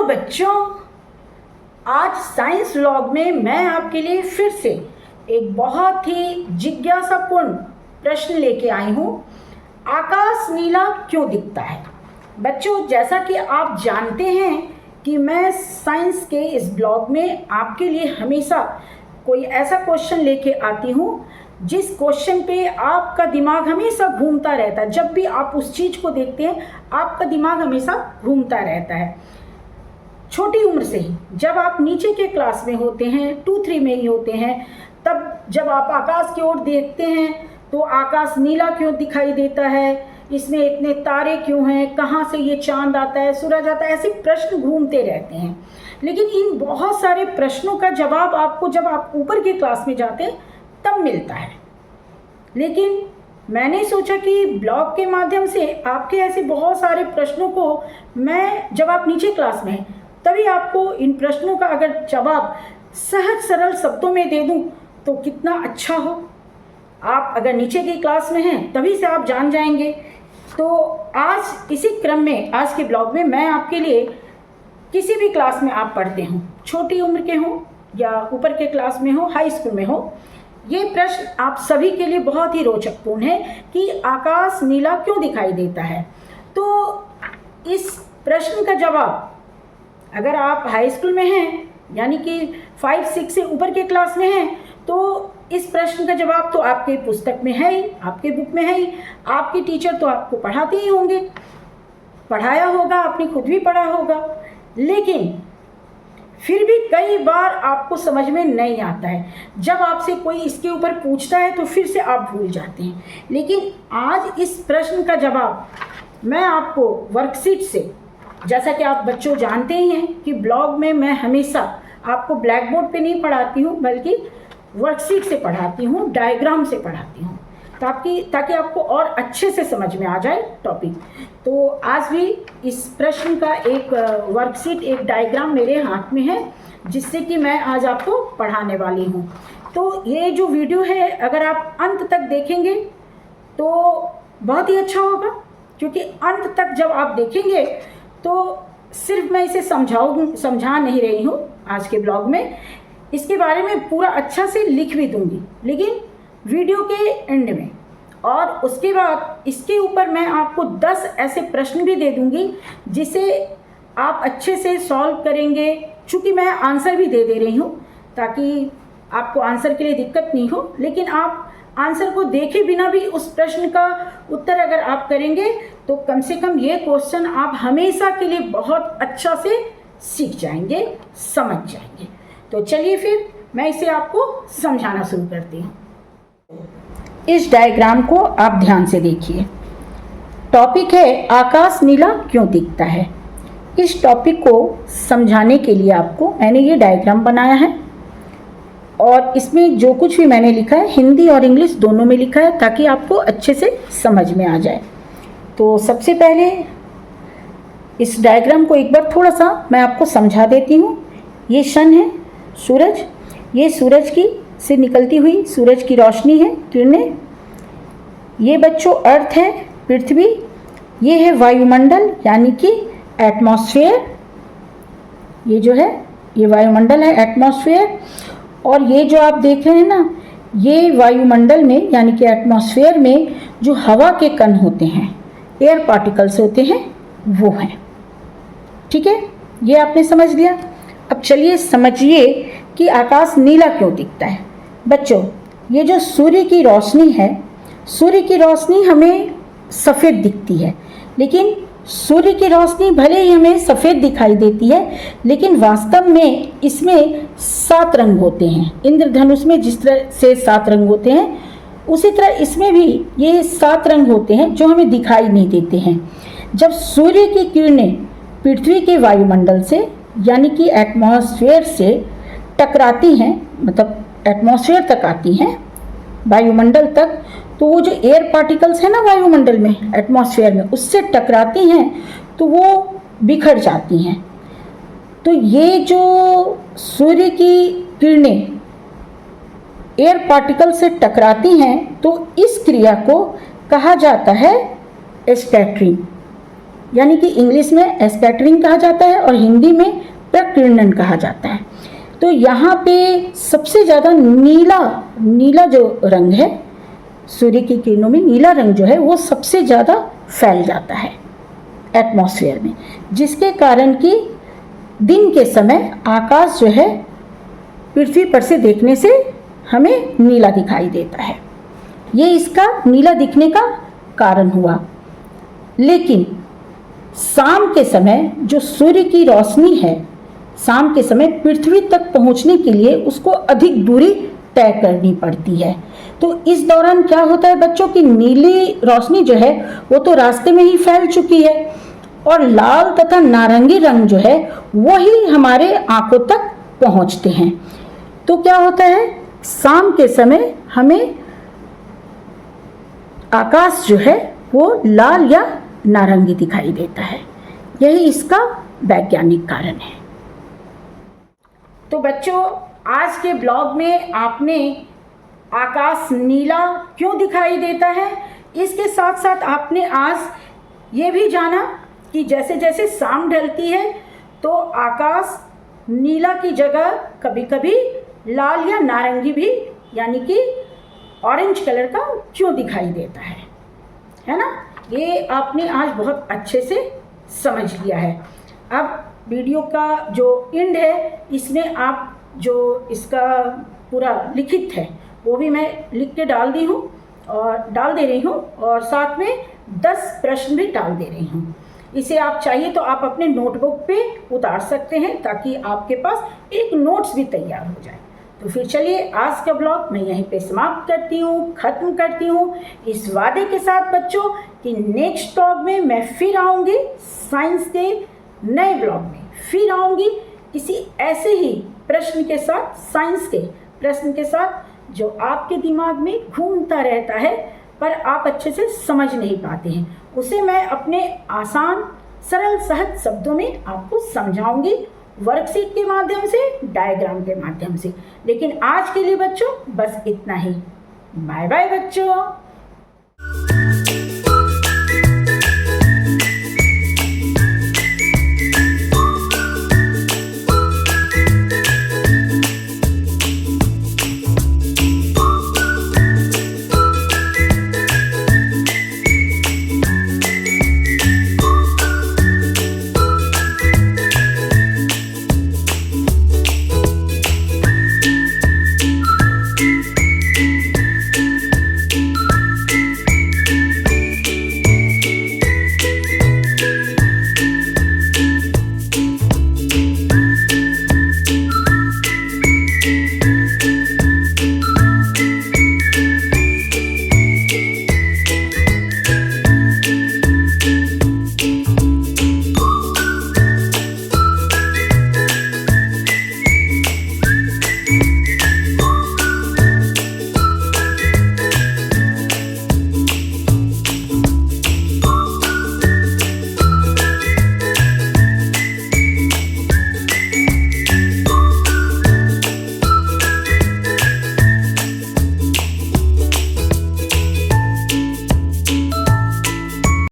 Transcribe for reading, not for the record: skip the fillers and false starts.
बच्चों, आज science vlog में मैं आपके लिए फिर से एक बहुत ही जिज्ञासापूर्ण प्रश्न लेके आई हूँ। आकाश नीला क्यों दिखता है? बच्चों, जैसा कि आप जानते हैं कि मैं साइंस के इस ब्लॉग में आपके लिए हमेशा कोई ऐसा क्वेश्चन लेके आती हूँ जिस क्वेश्चन पे आपका दिमाग हमेशा घूमता रहता है। जब भी आप उस चीज़ को देखते हैं आपका दिमाग हमेशा घूमता रहता है। छोटी उम्र से ही जब आप नीचे के क्लास में होते हैं, 2-3 में ही होते हैं, तब जब आप आकाश की ओर देखते हैं तो आकाश नीला क्यों दिखाई देता है, इसमें इतने तारे क्यों हैं, कहाँ से ये चांद आता है, सूरज आता है, ऐसे प्रश्न घूमते रहते हैं। लेकिन इन बहुत सारे प्रश्नों का जवाब आपको जब आप ऊपर के क्लास में जाते हैं तब मिलता है। लेकिन मैंने सोचा कि ब्लॉग के माध्यम से आपके ऐसे बहुत सारे प्रश्नों को मैं जब आप नीचे क्लास में हैं तभी आपको इन प्रश्नों का अगर जवाब सहज सरल शब्दों में दे दूं तो कितना अच्छा हो। आप अगर नीचे की क्लास में हैं तभी से आप जान जाएंगे। तो आज इसी क्रम में आज के ब्लॉग में मैं आपके लिए किसी भी क्लास में आप पढ़ते हों, छोटी उम्र के हों या ऊपर के क्लास में हो, हाई स्कूल में हो, ये प्रश्न आप सभी के लिए बहुत ही रोचकपूर्ण है कि आकाश नीला क्यों दिखाई देता है। तो इस प्रश्न का जवाब अगर आप हाई स्कूल में हैं यानी कि 5-6 से ऊपर के क्लास में हैं तो इस प्रश्न का जवाब तो आपके पुस्तक में है ही, आपके बुक में है ही, आपके टीचर तो आपको पढ़ाते ही होंगे, पढ़ाया होगा, आपने खुद भी पढ़ा होगा। लेकिन फिर भी कई बार आपको समझ में नहीं आता है। जब आपसे कोई इसके ऊपर पूछता है तो फिर से आप भूल जाते हैं। लेकिन आज इस प्रश्न का जवाब मैं आपको वर्कशीट से, जैसा कि आप बच्चों जानते ही हैं कि ब्लॉग में मैं हमेशा आपको ब्लैक बोर्ड पे नहीं पढ़ाती हूँ बल्कि वर्कशीट से पढ़ाती हूँ, डायग्राम से पढ़ाती हूँ ताकि आपको और अच्छे से समझ में आ जाए टॉपिक। तो आज भी इस प्रश्न का एक वर्कशीट, एक डायग्राम मेरे हाथ में है जिससे कि मैं आज आपको पढ़ाने वाली हूँ। तो ये जो वीडियो है अगर आप अंत तक देखेंगे तो बहुत ही अच्छा होगा, क्योंकि अंत तक जब आप देखेंगे तो सिर्फ मैं इसे समझा नहीं रही हूँ आज के ब्लॉग में, इसके बारे में पूरा अच्छा से लिख भी दूंगी लेकिन वीडियो के एंड में। और उसके बाद इसके ऊपर मैं आपको 10 ऐसे प्रश्न भी दे दूंगी जिसे आप अच्छे से सॉल्व करेंगे। चूँकि मैं आंसर भी दे रही हूँ ताकि आपको आंसर के लिए दिक्कत नहीं हो, लेकिन आप आंसर को देखे बिना भी उस प्रश्न का उत्तर अगर आप करेंगे तो कम से कम ये क्वेश्चन आप हमेशा के लिए बहुत अच्छा से सीख जाएंगे, समझ जाएंगे। तो चलिए फिर मैं इसे आपको समझाना शुरू करती हूँ। इस डायग्राम को आप ध्यान से देखिए। टॉपिक है आकाश नीला क्यों दिखता है। इस टॉपिक को समझाने के लिए आपको मैंने ये डायग्राम बनाया है और इसमें जो कुछ भी मैंने लिखा है हिंदी और इंग्लिश दोनों में लिखा है ताकि आपको अच्छे से समझ में आ जाए। तो सबसे पहले इस डायग्राम को एक बार थोड़ा सा मैं आपको समझा देती हूँ। ये सन है, सूरज, ये सूरज की से निकलती हुई सूरज की रोशनी है, किरणें। ये बच्चों अर्थ है, पृथ्वी। ये है वायुमंडल यानी कि एटमॉस्फेयर। ये जो है ये वायुमंडल है, एटमॉस्फेयर। और ये जो आप देख रहे हैं ना, ये वायुमंडल में यानी कि एटमॉस्फेयर में जो हवा के कण होते हैं, एयर पार्टिकल्स होते हैं, वो हैं। ठीक है, ये आपने समझ लिया। अब चलिए समझिए कि आकाश नीला क्यों दिखता है। बच्चों, ये जो सूर्य की रोशनी है, सूर्य की रोशनी हमें सफ़ेद दिखती है, लेकिन सूर्य की रोशनी भले ही हमें सफ़ेद दिखाई देती है लेकिन वास्तव में इसमें 7 रंग होते हैं। इंद्रधनुष में जिस तरह से 7 रंग होते हैं उसी तरह इसमें भी ये 7 रंग होते हैं जो हमें दिखाई नहीं देते हैं। जब सूर्य की किरणें पृथ्वी के वायुमंडल से यानी कि एटमॉस्फेयर से टकराती हैं, मतलब एटमॉस्फेयर तक आती हैं, वायुमंडल तक, तो वो जो एयर पार्टिकल्स है ना वायुमंडल में, एटमॉस्फेयर में, उससे टकराती हैं तो वो बिखर जाती हैं। तो ये जो सूर्य की किरणें एयर पार्टिकल से टकराती हैं तो इस क्रिया को कहा जाता है स्कैटरिंग। यानी कि इंग्लिश में स्कैटरिंग कहा जाता है और हिंदी में प्रकीर्णन कहा जाता है। तो यहाँ पे सबसे ज़्यादा नीला जो रंग है, सूर्य की किरणों में नीला रंग जो है वो सबसे ज़्यादा फैल जाता है एटमॉस्फेयर में, जिसके कारण कि दिन के समय आकाश जो है पृथ्वी पर से देखने से हमें नीला दिखाई देता है। ये इसका नीला दिखने का कारण हुआ। लेकिन शाम के समय जो सूर्य की रोशनी है, शाम के समय पृथ्वी तक पहुंचने के लिए उसको अधिक दूरी तय करनी पड़ती है। तो इस दौरान क्या होता है बच्चों की नीली रोशनी जो है वो तो रास्ते में ही फैल चुकी है और लाल तथा नारंगी रंग जो है वही हमारे आंखों तक पहुंचते हैं। तो क्या होता है, शाम के समय हमें आकाश जो है वो लाल या नारंगी दिखाई देता है। यही इसका वैज्ञानिक कारण है। तो बच्चों, आज के ब्लॉग में आपने आकाश नीला क्यों दिखाई देता है, इसके साथ साथ आपने आज ये भी जाना कि जैसे जैसे शाम ढलती है तो आकाश नीला की जगह कभी कभी लाल या नारंगी भी यानी कि ऑरेंज कलर का क्यों दिखाई देता है ना। ये आपने आज बहुत अच्छे से समझ लिया है। अब वीडियो का जो एंड है इसमें आप जो इसका पूरा लिखित है वो भी मैं लिख के डाल दे रही हूँ और साथ में 10 प्रश्न भी डाल दे रही हूँ। इसे आप चाहिए तो आप अपने नोटबुक पे उतार सकते हैं ताकि आपके पास एक नोट्स भी तैयार हो जाए। तो फिर चलिए आज का ब्लॉग मैं यहीं पे समाप्त करती हूँ, ख़त्म करती हूँ, इस वादे के साथ बच्चों कि नेक्स्ट ब्लॉग में मैं फिर आऊँगी, साइंस के नए ब्लॉग में फिर आऊँगी किसी ऐसे ही प्रश्न के साथ, साइंस के प्रश्न के साथ जो आपके दिमाग में घूमता रहता है पर आप अच्छे से समझ नहीं पाते हैं। उसे मैं अपने आसान, सरल, सहज शब्दों में आपको समझाऊंगी, वर्कशीट के माध्यम से, डायग्राम के माध्यम से। लेकिन आज के लिए बच्चों बस इतना ही। बाय बाय बच्चों।